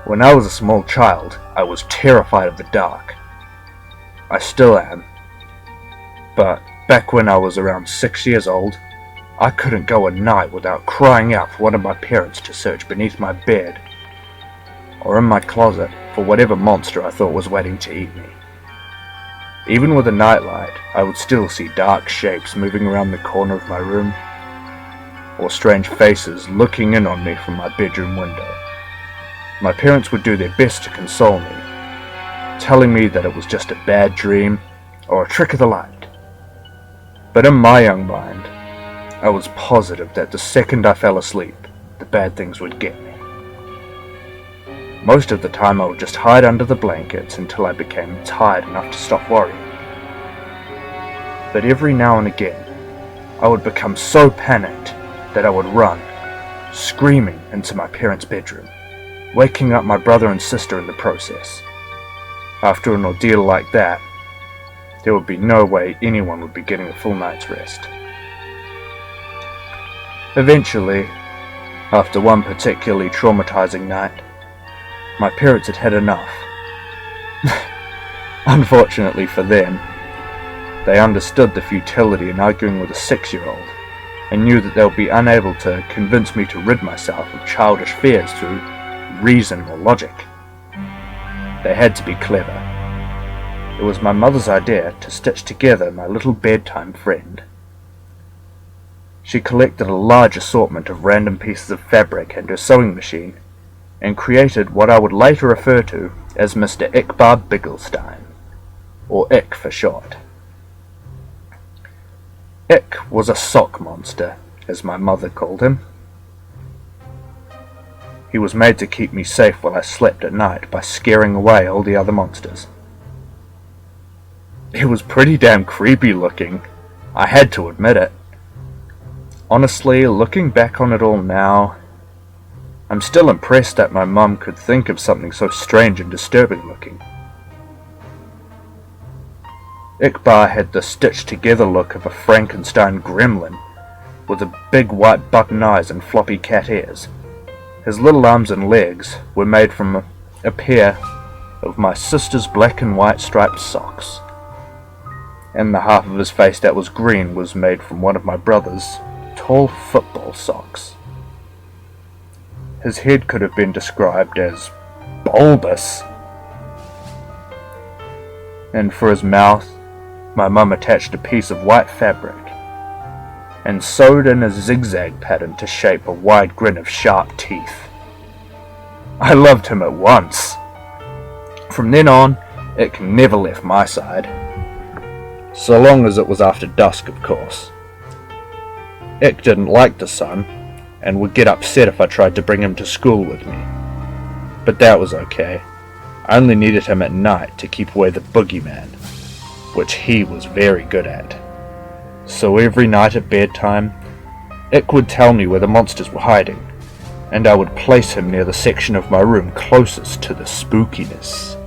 When I was a small child, I was terrified of the dark. I still am. But back when I was around 6 years old, I couldn't go a night without crying out for one of my parents to search beneath my bed or in my closet for whatever monster I thought was waiting to eat me. Even with a nightlight, I would still see dark shapes moving around the corner of my room, or strange faces looking in on me from my bedroom window. My parents would do their best to console me, telling me that it was just a bad dream or a trick of the light. But in my young mind, I was positive that the second I fell asleep, the bad things would get me. Most of the time I would just hide under the blankets until I became tired enough to stop worrying. But every now and again, I would become so panicked that I would run, screaming into my parents' bedroom, waking up my brother and sister in the process. After an ordeal like that, there would be no way anyone would be getting a full night's rest. Eventually, after one particularly traumatizing night, my parents had had enough. Unfortunately for them, they understood the futility in arguing with a 6-year-old and knew that they would be unable to convince me to rid myself of childish fears through reason or logic. They had to be clever. It was my mother's idea to stitch together my little bedtime friend. She collected a large assortment of random pieces of fabric and her sewing machine, and created what I would later refer to as Mr. Ickbarr Bigelstine, or Ick for short. Ick was a sock monster, as my mother called him. He was made to keep me safe while I slept at night by scaring away all the other monsters. He was pretty damn creepy looking, I had to admit it. Honestly, looking back on it all now, I'm still impressed that my mum could think of something so strange and disturbing looking. Ickbarr had the stitched-together look of a Frankenstein gremlin, with a big white button eyes and floppy cat ears. His little arms and legs were made from a pair of my sister's black and white striped socks, and the half of his face that was green was made from one of my brother's tall football socks. His head could have been described as bulbous, and for his mouth, my mum attached a piece of white fabric and sewed in a zigzag pattern to shape a wide grin of sharp teeth. I loved him at once. From then on, Ick never left my side. So long as it was after dusk, of course. Ick didn't like the sun, and would get upset if I tried to bring him to school with me. But that was okay. I only needed him at night to keep away the boogeyman, which he was very good at. So every night at bedtime, Ick would tell me where the monsters were hiding, and I would place him near the section of my room closest to the spookiness.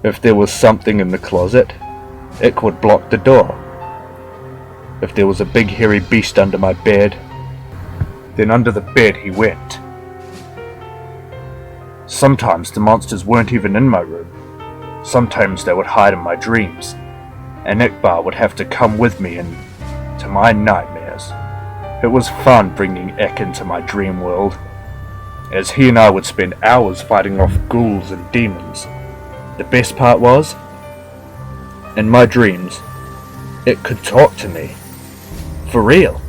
If there was something in the closet, Ick would block the door. If there was a big hairy beast under my bed, then under the bed he went. Sometimes the monsters weren't even in my room. Sometimes they would hide in my dreams, and Ickbarr would have to come with me into my nightmares. It was fun bringing Ick into my dream world, as he and I would spend hours fighting off ghouls and demons. The best part was, in my dreams, Ick could talk to me. For real.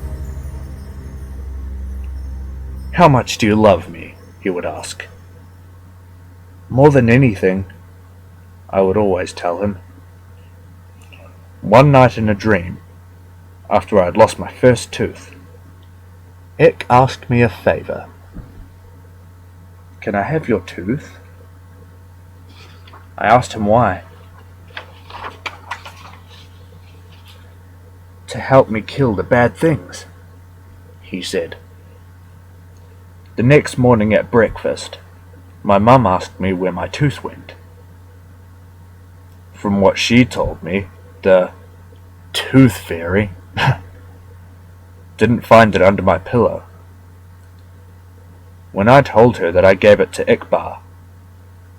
"How much do you love me?" he would ask. "More than anything," I would always tell him. One night in a dream, after I had lost my first tooth, Ick asked me a favor. "Can I have your tooth?" I asked him why. "To help me kill the bad things," he said. The next morning at breakfast, my mum asked me where my tooth went. From what she told me, the tooth fairy didn't find it under my pillow. When I told her that I gave it to Ickbarr,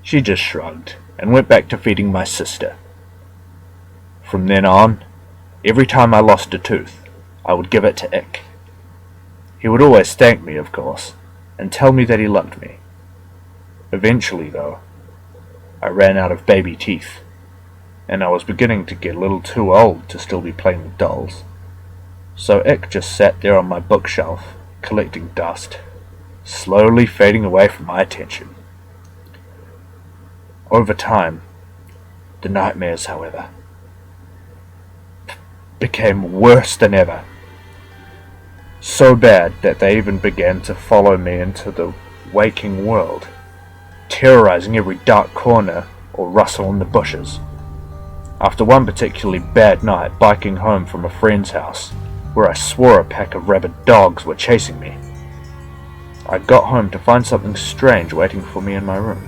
she just shrugged and went back to feeding my sister. From then on, every time I lost a tooth, I would give it to Ick. He would always thank me, of course, and tell me that he loved me. Eventually, though, I ran out of baby teeth, and I was beginning to get a little too old to still be playing with dolls. So Ick just sat there on my bookshelf, collecting dust, slowly fading away from my attention. Over time, the nightmares, however, became worse than ever. So bad that they even began to follow me into the waking world, terrorizing every dark corner or rustle in the bushes. After one particularly bad night biking home from a friend's house, where I swore a pack of rabid dogs were chasing me, I got home to find something strange waiting for me in my room.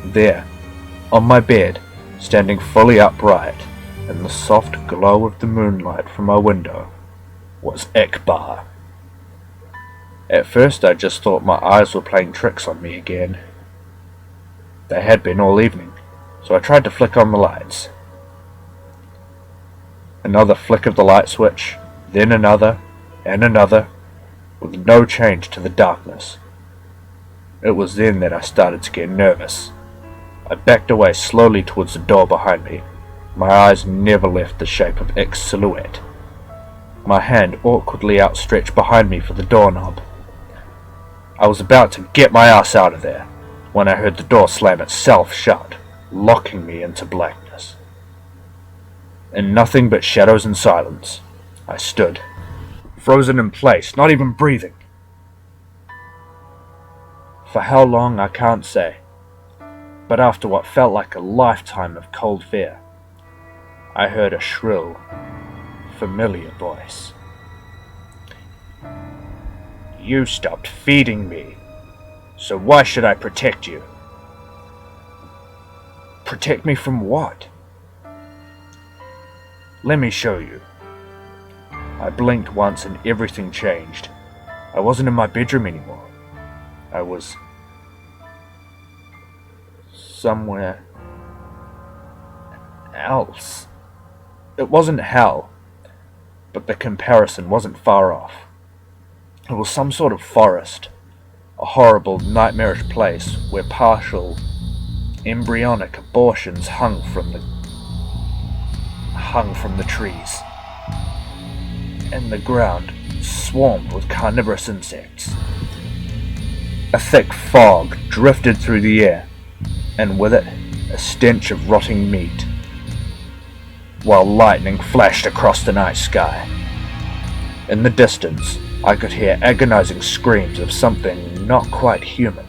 There, on my bed, standing fully upright, in the soft glow of the moonlight from my window, was Ickbarr. At first I just thought my eyes were playing tricks on me again. They had been all evening, so I tried to flick on the lights. Another flick of the light switch, then another, and another, with no change to the darkness. It was then that I started to get nervous. I backed away slowly towards the door behind me. My eyes never left the shape of Ick's silhouette. My hand awkwardly outstretched behind me for the doorknob. I was about to get my ass out of there when I heard the door slam itself shut, locking me into blackness. In nothing but shadows and silence, I stood, frozen in place, not even breathing. For how long I can't say, but after what felt like a lifetime of cold fear, I heard a shrill, familiar voice. You stopped feeding me, so why should I protect you? Protect me from what? Let me show you. I blinked once and everything changed. I wasn't in my bedroom anymore. I was somewhere else. It wasn't hell, but the comparison wasn't far off. It was some sort of forest, a horrible, nightmarish place where partial, embryonic abortions hung from the trees, and the ground swarmed with carnivorous insects. A thick fog drifted through the air, and with it a stench of rotting meat, while lightning flashed across the night sky. In the distance, I could hear agonizing screams of something not quite human.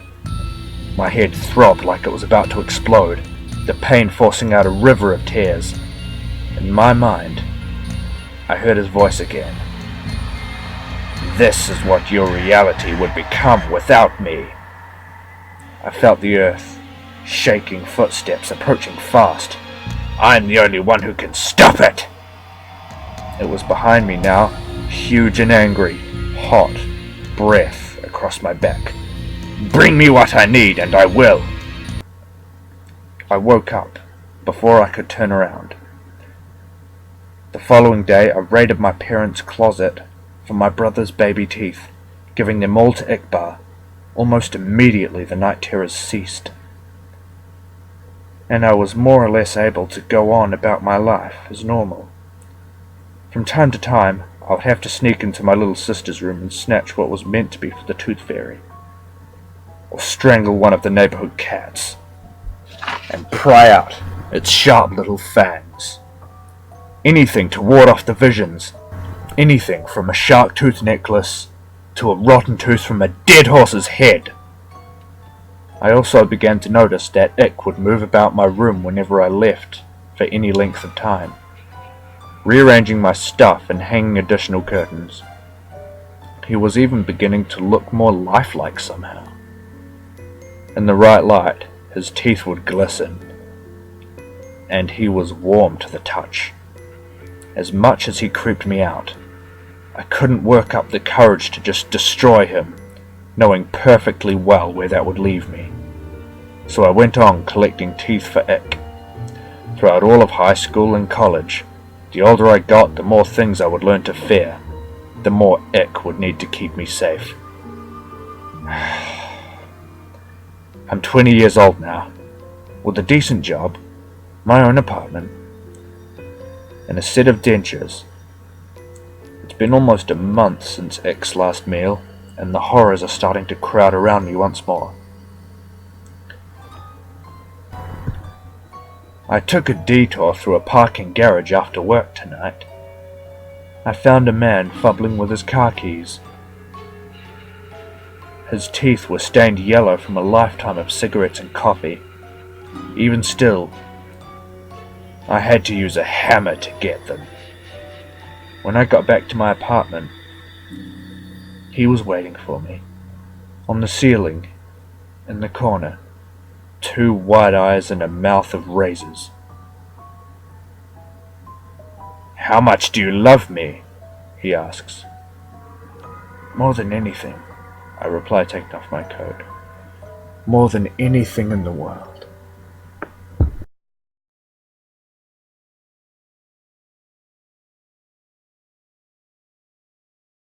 My head throbbed like it was about to explode, the pain forcing out a river of tears. In my mind, I heard his voice again. This is what your reality would become without me. I felt the earth, shaking footsteps approaching fast. I'm the only one who can stop it! It was behind me now, huge and angry, hot breath across my back. Bring me what I need, and I will! I woke up before I could turn around. The following day, I raided my parents' closet for my brother's baby teeth, giving them all to Ickbarr. Almost immediately, the night terrors ceased, and I was more or less able to go on about my life as normal. From time to time, I would have to sneak into my little sister's room and snatch what was meant to be for the tooth fairy, or strangle one of the neighborhood cats, and pry out its sharp little fangs. Anything to ward off the visions, anything from a shark tooth necklace to a rotten tooth from a dead horse's head. I also began to notice that Ick would move about my room whenever I left for any length of time, rearranging my stuff and hanging additional curtains. He was even beginning to look more lifelike somehow. In the right light, his teeth would glisten, and he was warm to the touch. As much as he creeped me out, I couldn't work up the courage to just destroy him, knowing perfectly well where that would leave me. So I went on collecting teeth for Ick. Throughout all of high school and college, the older I got, the more things I would learn to fear, the more Ick would need to keep me safe. I'm 20 years old now, with a decent job, my own apartment, and a set of dentures. It's been almost a month since Ick's last meal, and the horrors are starting to crowd around me once more. I took a detour through a parking garage after work tonight. I found a man fumbling with his car keys. His teeth were stained yellow from a lifetime of cigarettes and coffee. Even still, I had to use a hammer to get them. When I got back to my apartment, he was waiting for me. On the ceiling, in the corner, 2 wide eyes and a mouth of razors. "How much do you love me?" he asks. "More than anything," I reply, taking off my coat. "More than anything in the world."